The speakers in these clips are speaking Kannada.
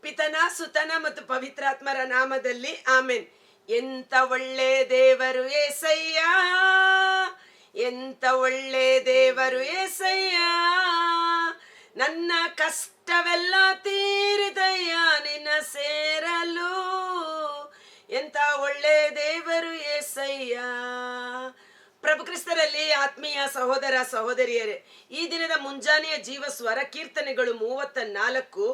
ಪಿತನ ಸುತನ ಮತ್ತು ಪವಿತ್ರಾತ್ಮರ ನಾಮದಲ್ಲಿ ಆಮೆನ್. ಎಂತ ಒಳ್ಳೆ ದೇವರು ಏಸಯ್ಯ, ಎಂತ ಒಳ್ಳೆ ದೇವರು ಏಸಯ್ಯ, ನನ್ನ ಕಷ್ಟವೆಲ್ಲ ತೀರಿದಯ್ಯ ನಿನ್ನ ಸೇರಲು. ಎಂತ ಒಳ್ಳೆ ದೇವರು ಏಸಯ್ಯ. ಪ್ರಭು ಕ್ರಿಸ್ತರಲ್ಲಿ ಆತ್ಮೀಯ ಸಹೋದರ ಸಹೋದರಿಯರೇ, ಈ ದಿನದ ಮುಂಜಾನೆಯ ಜೀವ ಸ್ವರ ಕೀರ್ತನೆಗಳು 34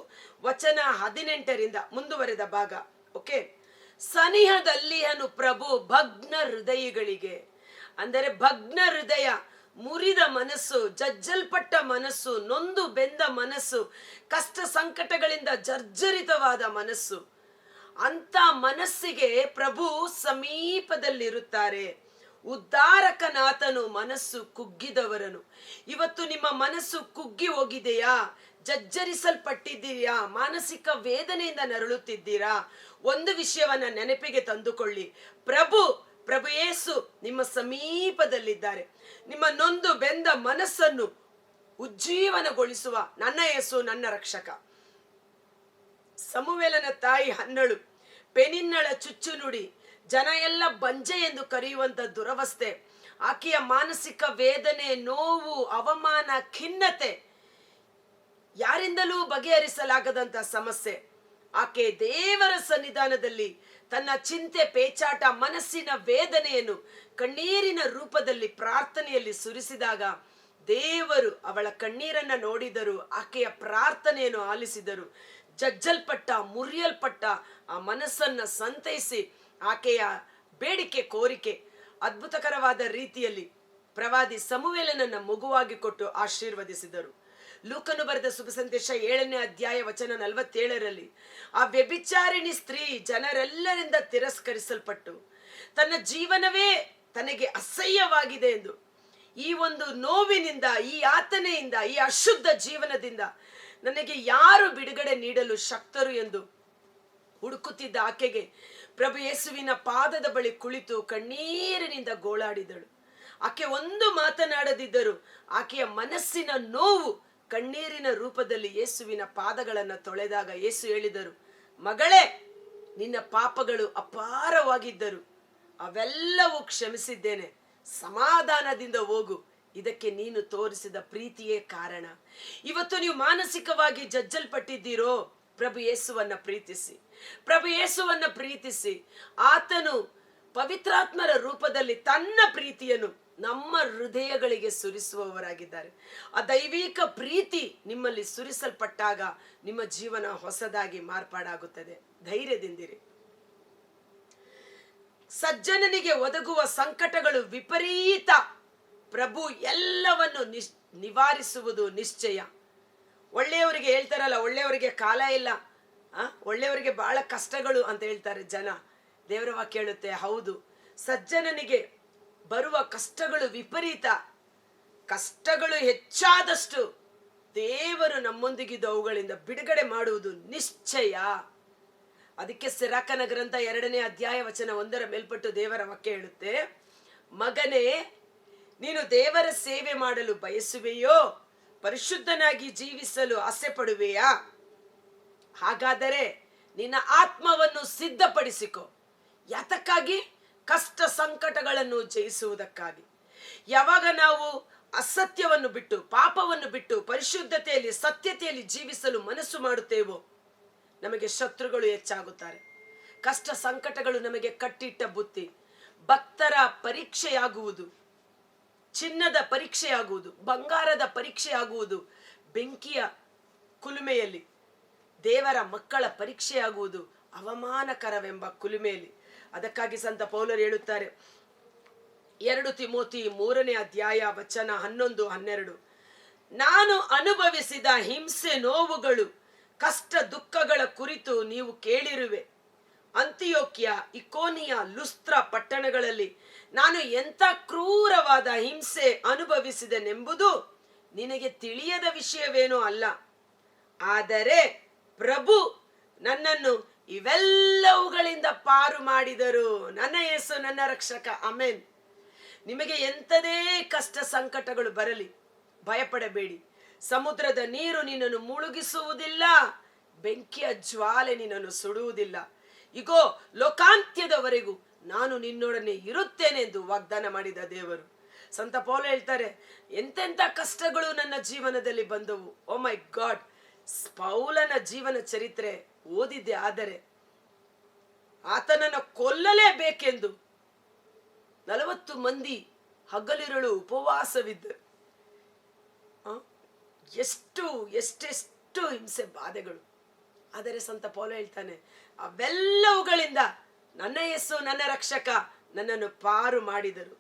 ವಚನ 18ರಿಂದ ಮುಂದುವರೆದ ಭಾಗ. ಓಕೆ. ಸನಿಹದಲ್ಲಿಯನು ಪ್ರಭು ಭಗ್ನ ಹೃದಯಗಳಿಗೆ, ಅಂದರೆ ಭಗ್ನ ಹೃದಯ, ಮುರಿದ ಮನಸ್ಸು, ಜಜ್ಜಲ್ಪಟ್ಟ ಮನಸ್ಸು, ನೊಂದು ಬೆಂದ ಮನಸ್ಸು, ಕಷ್ಟ ಸಂಕಟಗಳಿಂದ ಜರ್ಜರಿತವಾದ ಮನಸ್ಸು, ಅಂತ ಮನಸ್ಸಿಗೆ ಪ್ರಭು ಸಮೀಪದಲ್ಲಿರುತ್ತಾರೆ. ಉದ್ಧಾರಕನಾಥನು ಮನಸ್ಸು ಕುಗ್ಗಿದವರನು. ಇವತ್ತು ನಿಮ್ಮ ಮನಸ್ಸು ಕುಗ್ಗಿ ಹೋಗಿದೆಯಾ? ಜಜ್ಜರಿಸಲ್ಪಟ್ಟಿದ್ದೀರಾ? ಮಾನಸಿಕ ವೇದನೆಯಿಂದ ನರಳುತ್ತಿದ್ದೀರಾ? ಒಂದು ವಿಷಯವನ್ನ ನೆನಪಿಗೆ ತಂದುಕೊಳ್ಳಿ, ಪ್ರಭು ಯೇಸು ನಿಮ್ಮ ಸಮೀಪದಲ್ಲಿದ್ದಾರೆ. ನಿಮ್ಮ ನೊಂದು ಬೆಂದ ಮನಸ್ಸನ್ನು ಉಜ್ಜೀವನಗೊಳಿಸುವ ನನ್ನ ಯೇಸು ನನ್ನ ರಕ್ಷಕ. ಸಮುವೇಲನ ತಾಯಿ ಹನ್ನಳು, ಪೆನಿನ್ನಳ ಚುಚ್ಚು ನುಡಿ, ಜನ ಎಲ್ಲ ಬಂಜೆ ಎಂದು ಕರೆಯುವಂತ ದುರವಸ್ಥೆ, ಆಕೆಯ ಮಾನಸಿಕ ವೇದನೆ, ನೋವು, ಅವಮಾನ, ಖಿನ್ನತೆ, ಯಾರಿಂದಲೂ ಬಗೆಹರಿಸಲಾಗದಂತ ಸಮಸ್ಯೆ. ಆಕೆ ದೇವರ ಸನ್ನಿಧಾನದಲ್ಲಿ ತನ್ನ ಚಿಂತೆ, ಪೇಚಾಟ, ಮನಸ್ಸಿನ ವೇದನೆಯನ್ನು ಕಣ್ಣೀರಿನ ರೂಪದಲ್ಲಿ ಪ್ರಾರ್ಥನೆಯಲ್ಲಿ ಸುರಿಸಿದಾಗ ದೇವರು ಅವಳ ಕಣ್ಣೀರನ್ನ ನೋಡಿದರು, ಆಕೆಯ ಪ್ರಾರ್ಥನೆಯನ್ನು ಆಲಿಸಿದರು. ಜಜ್ಜಲ್ಪಟ್ಟ, ಮುರಿಯಲ್ಪಟ್ಟ ಆ ಮನಸ್ಸನ್ನ ಸಂತೈಸಿ ಆಕೆಯ ಬೇಡಿಕೆ, ಕೋರಿಕೆ ಅದ್ಭುತಕರವಾದ ರೀತಿಯಲ್ಲಿ ಪ್ರವಾದಿ ಸಮುವೇಲನನ್ನ ಮಗುವಾಗಿ ಕೊಟ್ಟು ಆಶೀರ್ವದಿಸಿದರು. ಲೂಕನು ಬರೆದ ಶುಭ ಸಂದೇಶ 7ನೇ ಅಧ್ಯಾಯ ವಚನ 47ರಲ್ಲಿ ಆ ವ್ಯಭಿಚಾರಿಣಿ ಸ್ತ್ರೀ ಜನರೆಲ್ಲರಿಂದ ತಿರಸ್ಕರಿಸಲ್ಪಟ್ಟು ತನ್ನ ಜೀವನವೇ ತನಗೆ ಅಸಹ್ಯವಾಗಿದೆ ಎಂದು, ಈ ಒಂದು ನೋವಿನಿಂದ, ಈ ಯಾತನೆಯಿಂದ, ಈ ಅಶುದ್ಧ ಜೀವನದಿಂದ ನನಗೆ ಯಾರು ಬಿಡುಗಡೆ ನೀಡಲು ಶಕ್ತರು ಎಂದು ಹುಡುಕುತ್ತಿದ್ದ ಆಕೆಗೆ ಪ್ರಭು ಯೇಸುವಿನ ಪಾದದ ಬಳಿ ಕುಳಿತು ಕಣ್ಣೀರಿನಿಂದ ಗೋಳಾಡಿದಳು. ಆಕೆ ಒಂದು ಮಾತನಾಡದಿದ್ದರು, ಆಕೆಯ ಮನಸ್ಸಿನ ನೋವು ಕಣ್ಣೀರಿನ ರೂಪದಲ್ಲಿ ಯೇಸುವಿನ ಪಾದಗಳನ್ನು ತೊಳೆದಾಗ ಯೇಸು ಹೇಳಿದರು, ಮಗಳೇ, ನಿನ್ನ ಪಾಪಗಳು ಅಪಾರವಾಗಿದ್ದರು, ಅವೆಲ್ಲವೂ ಕ್ಷಮಿಸಿದ್ದೇನೆ, ಸಮಾಧಾನದಿಂದ ಹೋಗು. ಇದಕ್ಕೆ ನೀನು ತೋರಿಸಿದ ಪ್ರೀತಿಯೇ ಕಾರಣ. ಇವತ್ತು ನೀವು ಮಾನಸಿಕವಾಗಿ ಜಜ್ಜಲ್ಪಟ್ಟಿದ್ದೀರೋ, ಪ್ರಭು ಯೇಸುವನ್ನ ಪ್ರೀತಿಸಿ, ಪ್ರಭು ಯೇಸುವನ್ನ ಪ್ರೀತಿಸಿ. ಆತನು ಪವಿತ್ರಾತ್ಮರ ರೂಪದಲ್ಲಿ ತನ್ನ ಪ್ರೀತಿಯನ್ನು ನಮ್ಮ ಹೃದಯಗಳಿಗೆ ಸುರಿಸುವವರಾಗಿದ್ದಾರೆ. ಆ ದೈವಿಕ ಪ್ರೀತಿ ನಿಮ್ಮಲ್ಲಿ ಸುರಿಸಲ್ಪಟ್ಟಾಗ ನಿಮ್ಮ ಜೀವನ ಹೊಸದಾಗಿ ಮಾರ್ಪಾಡಾಗುತ್ತದೆ. ಧೈರ್ಯದಿಂದಿರಿ. ಸಜ್ಜನನಿಗೆ ಒದಗುವ ಸಂಕಟಗಳು ವಿಪರೀತ, ಪ್ರಭು ಎಲ್ಲವನ್ನು ನಿವಾರಿಸುವುದು ನಿಶ್ಚಯ. ಒಳ್ಳೆಯವರಿಗೆ ಹೇಳ್ತಾರಲ್ಲ, ಒಳ್ಳೆಯವರಿಗೆ ಕಾಲ ಇಲ್ಲ, ಒಳ್ಳೆಯವರಿಗೆ ಬಹಳ ಕಷ್ಟಗಳು ಅಂತ ಹೇಳ್ತಾರೆ ಜನ. ದೇವರ ವಾಕ್ಯ ಹೇಳುತ್ತೆ, ಹೌದು, ಸಜ್ಜನನಿಗೆ ಬರುವ ಕಷ್ಟಗಳು ವಿಪರೀತ. ಕಷ್ಟಗಳು ಹೆಚ್ಚಾದಷ್ಟು ದೇವರು ನಮ್ಮೊಂದಿಗಿದ್ದು ಅವುಗಳಿಂದ ಬಿಡುಗಡೆ ಮಾಡುವುದು ನಿಶ್ಚಯ. ಅದಕ್ಕೆ ಸಿರಾಕನ ಗ್ರಂಥ 2ನೇ ಅಧ್ಯಾಯ ವಚನ 1 ಮೇಲ್ಪಟ್ಟು ದೇವರ ವಾಕ್ಯ ಹೇಳುತ್ತೆ, ಮಗನೇ, ನೀನು ದೇವರ ಸೇವೆ ಮಾಡಲು ಬಯಸುವೆಯೋ? ಪರಿಶುದ್ಧನಾಗಿ ಜೀವಿಸಲು ಆಸೆ ಪಡುವೆಯಾ? ಹಾಗಾದರೆ ನಿನ್ನ ಆತ್ಮವನ್ನು ಸಿದ್ಧಪಡಿಸಿಕೊ. ಯಾತಕ್ಕಾಗಿ? ಕಷ್ಟ ಸಂಕಟಗಳನ್ನು ಜಯಿಸುವುದಕ್ಕಾಗಿ. ಯಾವಾಗ ನಾವು ಅಸತ್ಯವನ್ನು ಬಿಟ್ಟು, ಪಾಪವನ್ನು ಬಿಟ್ಟು ಪರಿಶುದ್ಧತೆಯಲ್ಲಿ, ಸತ್ಯತೆಯಲ್ಲಿ ಜೀವಿಸಲು ಮನಸ್ಸು ಮಾಡುತ್ತೇವೋ, ನಮಗೆ ಶತ್ರುಗಳು ಹೆಚ್ಚಾಗುತ್ತಾರೆ. ಕಷ್ಟ ಸಂಕಟಗಳು ನಮಗೆ ಕಟ್ಟಿಟ್ಟ ಬುತ್ತಿ. ಭಕ್ತರ ಪರೀಕ್ಷೆಯಾಗುವುದು, ಚಿನ್ನದ ಪರೀಕ್ಷೆಯಾಗುವುದು, ಬಂಗಾರದ ಪರೀಕ್ಷೆಯಾಗುವುದು, ಬೆಂಕಿಯ ಕುಲುಮೆಯಲ್ಲಿ ದೇವರ ಮಕ್ಕಳ ಪರೀಕ್ಷೆಯಾಗುವುದು ಅವಮಾನಕರವೆಂಬ ಕುಲುಮೆಯಲ್ಲಿ. ಅದಕ್ಕಾಗಿ ಸಂತ ಪೌಲರು ಹೇಳುತ್ತಾರೆ, 2 ತಿಮೋಥಿ 3ನೇ ಅಧ್ಯಾಯ ವಚನ 11, 12, ನಾನು ಅನುಭವಿಸಿದ ಹಿಂಸೆ, ನೋವುಗಳು, ಕಷ್ಟ ದುಃಖಗಳ ಕುರಿತು ನೀವು ಕೇಳಿರುವೆ. ಅಂತಿಯೋಕ್ಯ, ಇಕೋನಿಯ, ಲುಸ್ತ್ರ ಪಟ್ಟಣಗಳಲ್ಲಿ ನಾನು ಎಂಥ ಕ್ರೂರವಾದ ಹಿಂಸೆ ಅನುಭವಿಸಿದೆನೆಂಬುದು ನಿನಗೆ ತಿಳಿಯದ ವಿಷಯವೇನೂ ಅಲ್ಲ. ಆದರೆ ಪ್ರಭು ನನ್ನನ್ನು ಇವೆಲ್ಲವುಗಳಿಂದ ಪಾರು ಮಾಡಿದರು. ನನ್ನ ಯೇಸು ನನ್ನ ರಕ್ಷಕ. ಆಮೆನ್. ನಿಮಗೆ ಎಂಥದೇ ಕಷ್ಟ ಸಂಕಟಗಳು ಬರಲಿ, ಭಯಪಡಬೇಡಿ. ಸಮುದ್ರದ ನೀರು ನಿನ್ನನ್ನು ಮುಳುಗಿಸುವುದಿಲ್ಲ, ಬೆಂಕಿಯ ಜ್ವಾಲೆ ನಿನ್ನನ್ನು ಸುಡುವುದಿಲ್ಲ. ಇಗೋ, ಲೋಕಾಂತ್ಯದವರೆಗೂ ನಾನು ನಿನ್ನೊಡನೆ ಇರುತ್ತೇನೆ ಎಂದು ವಾಗ್ದಾನ ಮಾಡಿದ ದೇವರು. ಸಂತ ಪೌಲ ಹೇಳ್ತಾರೆ, ಎಂತೆಂಥ ಕಷ್ಟಗಳು ನನ್ನ ಜೀವನದಲ್ಲಿ ಬಂದವು. ಓ ಮೈ ಗಾಡ್, ಪೌಲನ ಜೀವನ ಚರಿತ್ರೆ ಓದಿದ್ದೆ ಆದರೆ ಆತನನ್ನು ಕೊಲ್ಲಲೇಬೇಕೆಂದು 40 ಮಂದಿ ಹಗಲಿರುಳು ಉಪವಾಸವಿದ್ದರು. ಎಷ್ಟೆಷ್ಟು ಹಿಂಸೆ ಬಾಧೆಗಳು. ಆದರೆ ಸಂತ ಪೌಲ ಹೇಳ್ತಾನೆ, ಅವೆಲ್ಲವುಗಳಿಂದ ನನ್ನ ಯೇಸು ನನ್ನ ರಕ್ಷಕ ನನ್ನನ್ನು ಪಾರು ಮಾಡಿದರು.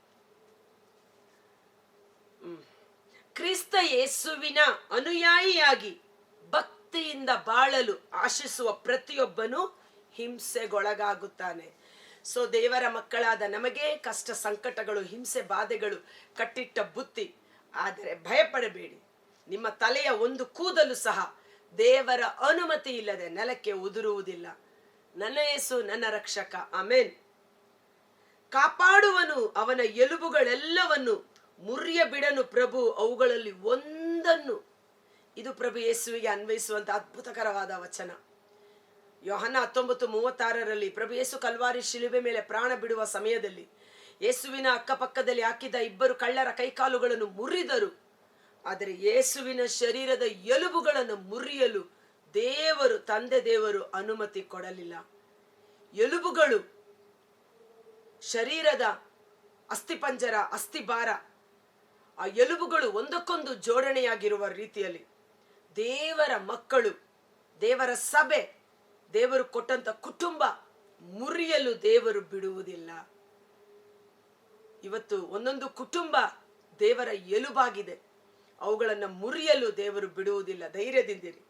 ಕ್ರಿಸ್ತ ಯೇಸುವಿನ ಅನುಯಾಯಿಯಾಗಿ ಭಕ್ತಿಯಿಂದ ಬಾಳಲು ಆಶಿಸುವ ಪ್ರತಿಯೊಬ್ಬನು ಹಿಂಸೆಗೊಳಗಾಗುತ್ತಾನೆ. ಸೊ ದೇವರ ಮಕ್ಕಳಾದ ನಮಗೆ ಕಷ್ಟ, ಸಂಕಟಗಳು, ಹಿಂಸೆ, ಬಾಧೆಗಳು ಕಟ್ಟಿಟ್ಟ ಬುತ್ತಿ. ಆದರೆ ಭಯಪಡಬೇಡಿ, ನಿಮ್ಮ ತಲೆಯ ಒಂದು ಕೂದಲು ಸಹ ದೇವರ ಅನುಮತಿ ಇಲ್ಲದೆ ನೆಲಕ್ಕೆ ಉದುರುವುದಿಲ್ಲ. ನನ್ನ ಯೇಸು ನನ್ನ ರಕ್ಷಕ. ಆಮೆನ್. ಕಾಪಾಡುವನು, ಅವನ ಎಲುಬುಗಳೆಲ್ಲವನ್ನು ಮುರಿಯ ಬಿಡನು ಪ್ರಭು ಅವುಗಳಲ್ಲಿ ಒಂದನ್ನು. ಇದು ಪ್ರಭು ಯೇಸುವಿಗೆ ಅನ್ವಯಿಸುವಂತ ಅದ್ಭುತಕರವಾದ ವಚನ. ಯೋಹನ್ನ 19:36 ಪ್ರಭು ಯೇಸು ಕಲ್ವಾರಿ ಶಿಲುಬೆ ಮೇಲೆ ಪ್ರಾಣ ಬಿಡುವ ಸಮಯದಲ್ಲಿ ಯೇಸುವಿನ ಅಕ್ಕಪಕ್ಕದಲ್ಲಿ ಹಾಕಿದ್ದ 2 ಕಳ್ಳರ ಕೈಕಾಲುಗಳನ್ನು ಮುರಿದರು. ಆದರೆ ಯೇಸುವಿನ ಶರೀರದ ಎಲುಬುಗಳನ್ನು ಮುರಿಯಲು ತಂದೆ ದೇವರು ಅನುಮತಿ ಕೊಡಲಿಲ್ಲ. ಎಲುಬುಗಳು ಶರೀರದ ಅಸ್ಥಿಪಂಜರ, ಅಸ್ಥಿಭಾರ, ಆ ಎಲುಬುಗಳು ಒಂದಕ್ಕೊಂದು ಜೋಡಣೆಯಾಗಿರುವ ರೀತಿಯಲ್ಲಿ ದೇವರ ಮಕ್ಕಳು, ದೇವರ ಸಭೆ, ದೇವರು ಕೊಟ್ಟಂತ ಕುಟುಂಬ ಮುರಿಯಲು ದೇವರು ಬಿಡುವುದಿಲ್ಲ. ಇವತ್ತು ಒಂದೊಂದು ಕುಟುಂಬ ದೇವರ ಎಲುಬಾಗಿದೆ, ಅವುಗಳನ್ನು ಮುರಿಯಲು ದೇವರು ಬಿಡುವುದಿಲ್ಲ. ಧೈರ್ಯದಿಂದಿರಿ.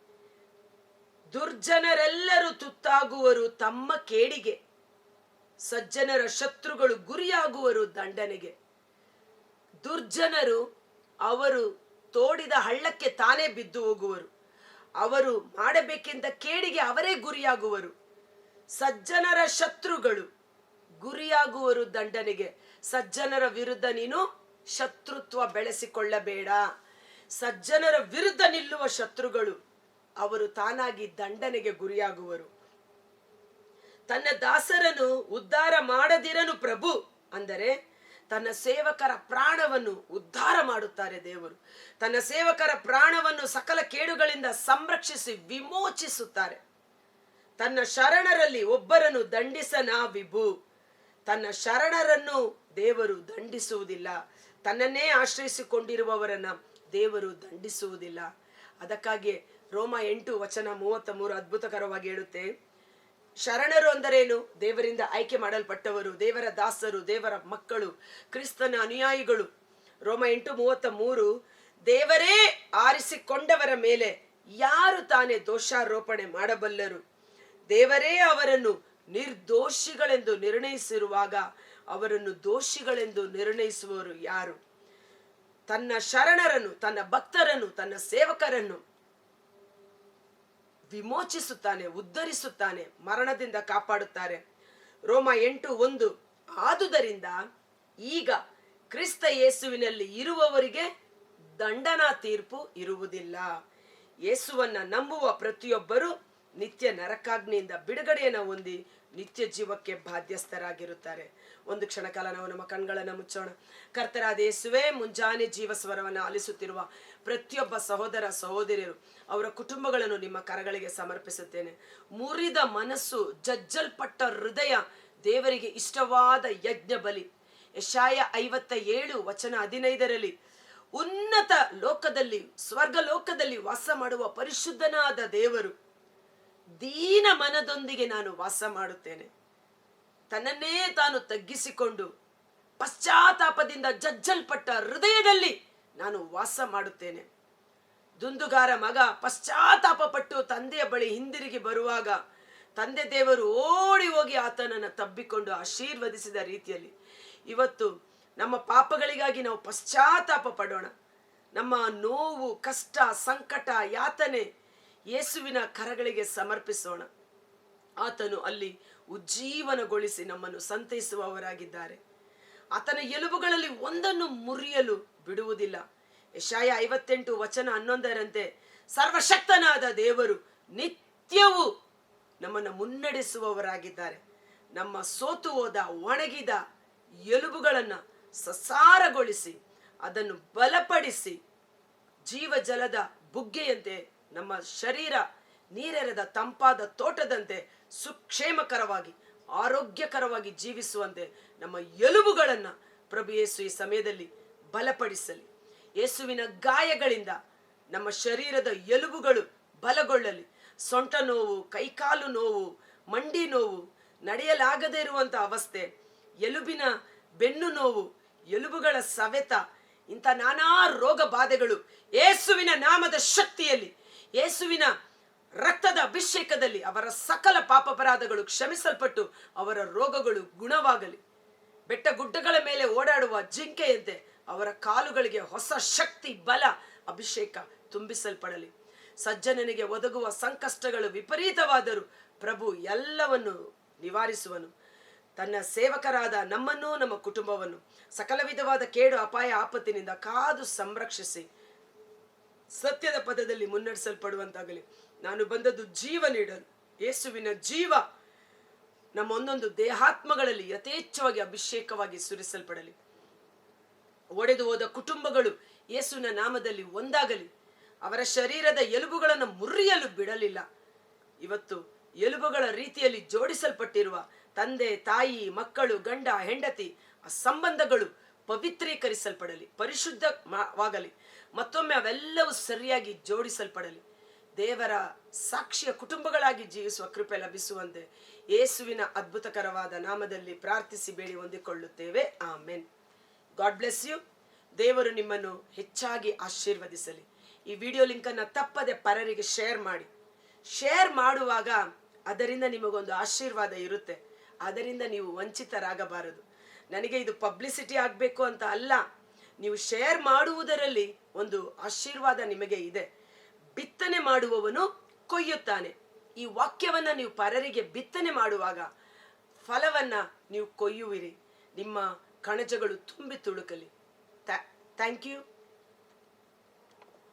ದುರ್ಜನರೆಲ್ಲರೂ ತುತ್ತಾಗುವರು ತಮ್ಮ ಕೇಡಿಗೆ, ಸಜ್ಜನರ ಶತ್ರುಗಳು ಗುರಿಯಾಗುವರು ದಂಡನೆಗೆ. ದುರ್ಜನರು ಅವರು ತೋಡಿದ ಹಳ್ಳಕ್ಕೆ ತಾನೇ ಬಿದ್ದು ಹೋಗುವರು. ಅವರು ಮಾಡಬೇಕೆಂದ ಕೇಡಿಗೆ ಅವರೇ ಗುರಿಯಾಗುವರು. ಸಜ್ಜನರ ಶತ್ರುಗಳು ಗುರಿಯಾಗುವರು ದಂಡನೆಗೆ. ಸಜ್ಜನರ ವಿರುದ್ಧ ನೀನು ಶತ್ರುತ್ವ ಬೆಳೆಸಿಕೊಳ್ಳಬೇಡ. ಸಜ್ಜನರ ವಿರುದ್ಧ ನಿಲ್ಲುವ ಶತ್ರುಗಳು ಅವರು ತಾನಾಗಿ ದಂಡನೆಗೆ ಗುರಿಯಾಗುವರು. ತನ್ನ ದಾಸರನ್ನು ಉದ್ಧಾರ ಮಾಡದಿರನು ಪ್ರಭು ಅಂದರೆ ತನ್ನ ಸೇವಕರ ಪ್ರಾಣವನ್ನು ಉದ್ಧಾರ ಮಾಡುತ್ತಾರೆ ದೇವರು. ತನ್ನ ಸೇವಕರ ಪ್ರಾಣವನ್ನು ಸಕಲ ಕೇಡುಗಳಿಂದ ಸಂರಕ್ಷಿಸಿ ವಿಮೋಚಿಸುತ್ತಾರೆ. ತನ್ನ ಶರಣರಲ್ಲಿ ಒಬ್ಬರನ್ನು ದಂಡಿಸನ ವಿಭು. ತನ್ನ ಶರಣರನ್ನು ದೇವರು ದಂಡಿಸುವುದಿಲ್ಲ. ತನ್ನನ್ನೇ ಆಶ್ರಯಿಸಿಕೊಂಡಿರುವವರನ್ನ ದೇವರು ದಂಡಿಸುವುದಿಲ್ಲ. ಅದಕ್ಕಾಗಿ ರೋಮ 8:33 ಅದ್ಭುತಕರವಾಗಿ ಹೇಳುತ್ತೆ. ಶರಣರು ಅಂದರೇನು? ದೇವರಿಂದ ಆಯ್ಕೆ ಮಾಡಲ್ಪಟ್ಟವರು, ದೇವರ ದಾಸರು, ದೇವರ ಮಕ್ಕಳು, ಕ್ರಿಸ್ತನ ಅನುಯಾಯಿಗಳು. ರೋಮ 8:33 ದೇವರೇ ಆರಿಸಿಕೊಂಡವರ ಮೇಲೆ ಯಾರು ತಾನೇ ದೋಷಾರೋಪಣೆ ಮಾಡಬಲ್ಲರು? ದೇವರೇ ಅವರನ್ನು ನಿರ್ದೋಷಿಗಳೆಂದು ನಿರ್ಣಯಿಸಿರುವಾಗ ಅವರನ್ನು ದೋಷಿಗಳೆಂದು ನಿರ್ಣಯಿಸುವವರು ಯಾರು? ತನ್ನ ಶರಣರನ್ನು, ತನ್ನ ಭಕ್ತರನ್ನು, ತನ್ನ ಸೇವಕರನ್ನು ವಿಮೋಚಿಸುತ್ತಾನೆ, ಉದ್ಧರಿಸುತ್ತಾನೆ, ಮರಣದಿಂದ ಕಾಪಾಡುತ್ತಾರೆ. ರೋಮ 8:1 ಆದುದರಿಂದ ಈಗ ಕ್ರಿಸ್ತ ಯೇಸುವಿನಲ್ಲಿ ಇರುವವರಿಗೆ ದಂಡನಾ ತೀರ್ಪು ಇರುವುದಿಲ್ಲ. ಯೇಸುವನ್ನ ನಂಬುವ ಪ್ರತಿಯೊಬ್ಬರು ನಿತ್ಯ ನರಕಾಗ್ನಿಯಿಂದ ಬಿಡುಗಡೆಯನ್ನು ಹೊಂದಿ ನಿತ್ಯ ಜೀವಕ್ಕೆ ಬಾಧ್ಯಸ್ಥರಾಗಿರುತ್ತಾರೆ. ಒಂದು ಕ್ಷಣ ಕಾಲ ನಾವು ನಮ್ಮ ಕಣ್ಗಳನ್ನು ಮುಚ್ಚೋಣ. ಕರ್ತರಾದ ಯೇಸುವೇ, ಮುಂಜಾನೆ ಜೀವಸ್ವರವನ್ನು ಆಲಿಸುತ್ತಿರುವ ಪ್ರತಿಯೊಬ್ಬ ಸಹೋದರ ಸಹೋದರಿಯರು, ಅವರ ಕುಟುಂಬಗಳನ್ನು ನಿಮ್ಮ ಕರಗಳಿಗೆ ಸಮರ್ಪಿಸುತ್ತೇನೆ. ಮುರಿದ ಮನಸ್ಸು, ಜಜ್ಜಲ್ಪಟ್ಟ ಹೃದಯ ದೇವರಿಗೆ ಇಷ್ಟವಾದ ಯಜ್ಞ ಬಲಿ. ಯೆಶಾಯ 57:15 ಉನ್ನತ ಲೋಕದಲ್ಲಿ, ಸ್ವರ್ಗ ಲೋಕದಲ್ಲಿ ವಾಸ ಮಾಡುವ ಪರಿಶುದ್ಧನಾದ ದೇವರು ದೀನ ಮನದೊಂದಿಗೆ ನಾನು ವಾಸ ಮಾಡುತ್ತೇನೆ. ತನ್ನನ್ನೇ ತಾನು ತಗ್ಗಿಸಿಕೊಂಡು ಪಶ್ಚಾತ್ತಾಪದಿಂದ ಜಜ್ಜಲ್ಪಟ್ಟ ಹೃದಯದಲ್ಲಿ ನಾನು ವಾಸ ಮಾಡುತ್ತೇನೆ. ದುಂದುಗಾರ ಮಗ ಪಶ್ಚಾತ್ತಾಪ ಪಟ್ಟು ತಂದೆಯ ಬಳಿ ಹಿಂದಿರುಗಿ ಬರುವಾಗ ತಂದೆ ದೇವರು ಓಡಿ ಹೋಗಿ ಆತನನ್ನು ತಬ್ಬಿಕೊಂಡು ಆಶೀರ್ವದಿಸಿದ ರೀತಿಯಲ್ಲಿ ಇವತ್ತು ನಮ್ಮ ಪಾಪಗಳಿಗಾಗಿ ನಾವು ಪಶ್ಚಾತ್ತಾಪ ಪಡೋಣ. ನಮ್ಮ ನೋವು, ಕಷ್ಟ, ಸಂಕಟ, ಯಾತನೆ ಯೇಸುವಿನ ಕರಗಳಿಗೆ ಸಮರ್ಪಿಸೋಣ. ಆತನು ಅಲ್ಲಿ ಉಜ್ಜೀವನಗೊಳಿಸಿ ನಮ್ಮನ್ನು ಸಂತೈಸುವವರಾಗಿದ್ದಾರೆ. ಆತನ ಎಲುಬುಗಳಲ್ಲಿ ಒಂದನ್ನು ಮುರಿಯಲು ಬಿಡುವುದಿಲ್ಲ. ಯೆಶಾಯ 58:11 ಸರ್ವಶಕ್ತನಾದ ದೇವರು ನಿತ್ಯವೂ ನಮ್ಮನ್ನು ಮುನ್ನಡೆಸುವವರಾಗಿದ್ದಾರೆ. ನಮ್ಮ ಸೋತು ಹೋದ ಒಣಗಿದ ಎಲುಬುಗಳನ್ನು ಸಸಾರಗೊಳಿಸಿ ಅದನ್ನು ಬಲಪಡಿಸಿ ಜೀವ ಜಲದ ಬುಗ್ಗೆಯಂತೆ ನಮ್ಮ ಶರೀರ ನೀರೆರೆದ ತಂಪಾದ ತೋಟದಂತೆ ಸುಕ್ಷೇಮಕರವಾಗಿ ಆರೋಗ್ಯಕರವಾಗಿ ಜೀವಿಸುವಂತೆ ನಮ್ಮ ಎಲುಬುಗಳನ್ನು ಪ್ರಭು ಯೇಸು ಈ ಸಮಯದಲ್ಲಿ ಬಲಪಡಿಸಲಿ. ಯೇಸುವಿನ ಗಾಯಗಳಿಂದ ನಮ್ಮ ಶರೀರದ ಎಲುಬುಗಳು ಬಲಗೊಳ್ಳಲಿ. ಸೊಂಟ ನೋವು, ಕೈಕಾಲು ನೋವು, ಮಂಡಿ ನೋವು, ನಡೆಯಲಾಗದೇ ಇರುವಂಥ ಅವಸ್ಥೆ, ಎಲುಬಿನ ಬೆನ್ನು ನೋವು, ಎಲುಬುಗಳ ಸವೆತ, ಇಂಥ ನಾನಾ ರೋಗ ಬಾಧೆಗಳು ಯೇಸುವಿನ ನಾಮದ ಶಕ್ತಿಯಲ್ಲಿ, ಯೇಸುವಿನ ರಕ್ತದ ಅಭಿಷೇಕದಲ್ಲಿ ಅವರ ಸಕಲ ಪಾಪಾಪರಾಧಗಳು ಕ್ಷಮಿಸಲ್ಪಟ್ಟು ಅವರ ರೋಗಗಳು ಗುಣವಾಗಲಿ. ಬೆಟ್ಟ ಗುಡ್ಡಗಳ ಮೇಲೆ ಓಡಾಡುವ ಜಿಂಕೆಯಂತೆ ಅವರ ಕಾಲುಗಳಿಗೆ ಹೊಸ ಶಕ್ತಿ, ಬಲ, ಅಭಿಷೇಕ ತುಂಬಿಸಲ್ಪಡಲಿ. ಸಜ್ಜನನಿಗೆ ಒದಗುವ ಸಂಕಷ್ಟಗಳು ವಿಪರೀತವಾದರೂ ಪ್ರಭು ಎಲ್ಲವನ್ನು ನಿವಾರಿಸುವನು. ತನ್ನ ಸೇವಕರಾದ ನಮ್ಮನ್ನು, ನಮ್ಮ ಕುಟುಂಬವನ್ನು ಸಕಲ ವಿಧವಾದ ಕೇಡು, ಅಪಾಯ, ಆಪತ್ತಿನಿಂದ ಕಾದು ಸಂರಕ್ಷಿಸಿ ಸತ್ಯದ ಪದದಲ್ಲಿ ಮುನ್ನಡೆಸಲ್ಪಡುವಂತಾಗಲಿ. ನಾನು ಬಂದದ್ದು ಜೀವ ನೀಡಲು. ಯೇಸುವಿನ ಜೀವ ನಮ್ಮ ಒಂದೊಂದು ದೇಹಾತ್ಮಗಳಲ್ಲಿ ಯಥೇಚ್ಛವಾಗಿ ಅಭಿಷೇಕವಾಗಿ ಸುರಿಸಲ್ಪಡಲಿ. ಒಡೆದು ಹೋದ ಕುಟುಂಬಗಳು ಯೇಸುವಿನ ನಾಮದಲ್ಲಿ ಒಂದಾಗಲಿ. ಅವರ ಶರೀರದ ಎಲುಬುಗಳನ್ನು ಮುರಿಯಲು ಬಿಡಲಿಲ್ಲ. ಇವತ್ತು ಎಲುಬುಗಳ ರೀತಿಯಲ್ಲಿ ಜೋಡಿಸಲ್ಪಟ್ಟಿರುವ ತಂದೆ, ತಾಯಿ, ಮಕ್ಕಳು, ಗಂಡ, ಹೆಂಡತಿ ಆ ಸಂಬಂಧಗಳು ಪವಿತ್ರೀಕರಿಸಲ್ಪಡಲಿ, ಪರಿಶುದ್ಧವಾಗಲಿ. ಮತ್ತೊಮ್ಮೆ ಅವೆಲ್ಲವೂ ಸರಿಯಾಗಿ ಜೋಡಿಸಲ್ಪಡಲಿ. ದೇವರ ಸಾಕ್ಷಿಯ ಕುಟುಂಬಗಳಾಗಿ ಜೀವಿಸುವ ಕೃಪೆ ಲಭಿಸುವಂತೆ ಯೇಸುವಿನ ಅದ್ಭುತಕರವಾದ ನಾಮದಲ್ಲಿ ಪ್ರಾರ್ಥಿಸಿ ಬೇಡಿ ಹೊಂದಿಕೊಳ್ಳುತ್ತೇವೆ. ಆಮೆನ್. God bless you. ದೇವರು ನಿಮ್ಮನ್ನು ಹೆಚ್ಚಾಗಿ ಆಶೀರ್ವದಿಸಲಿ. ಈ ವಿಡಿಯೋ ಲಿಂಕನ್ನು ತಪ್ಪದೆ ಪರರಿಗೆ ಶೇರ್ ಮಾಡಿ. ಶೇರ್ ಮಾಡುವಾಗ ಅದರಿಂದ ನಿಮಗೊಂದು ಆಶೀರ್ವಾದ ಇರುತ್ತೆ. ಅದರಿಂದ ನೀವು ವಂಚಿತರಾಗಬಾರದು. ನನಗೆ ಇದು ಪಬ್ಲಿಸಿಟಿ ಆಗಬೇಕು ಅಂತ ಅಲ್ಲ, ನೀವು ಶೇರ್ ಮಾಡುವುದರಲ್ಲಿ ಒಂದು ಆಶೀರ್ವಾದ ನಿಮಗೆ ಇದೆ. ಬಿತ್ತನೆ ಮಾಡುವವನು ಕೊಯ್ಯುತ್ತಾನೆ. ಈ ವಾಕ್ಯವನ್ನು ನೀವು ಪರರಿಗೆ ಬಿತ್ತನೆ ಮಾಡುವಾಗ ಫಲವನ್ನು ನೀವು ಕೊಯ್ಯುವಿರಿ. ನಿಮ್ಮ ಕಣಜಗಳು ತುಂಬಿ ತುಳುಕಲಿ. Thank you.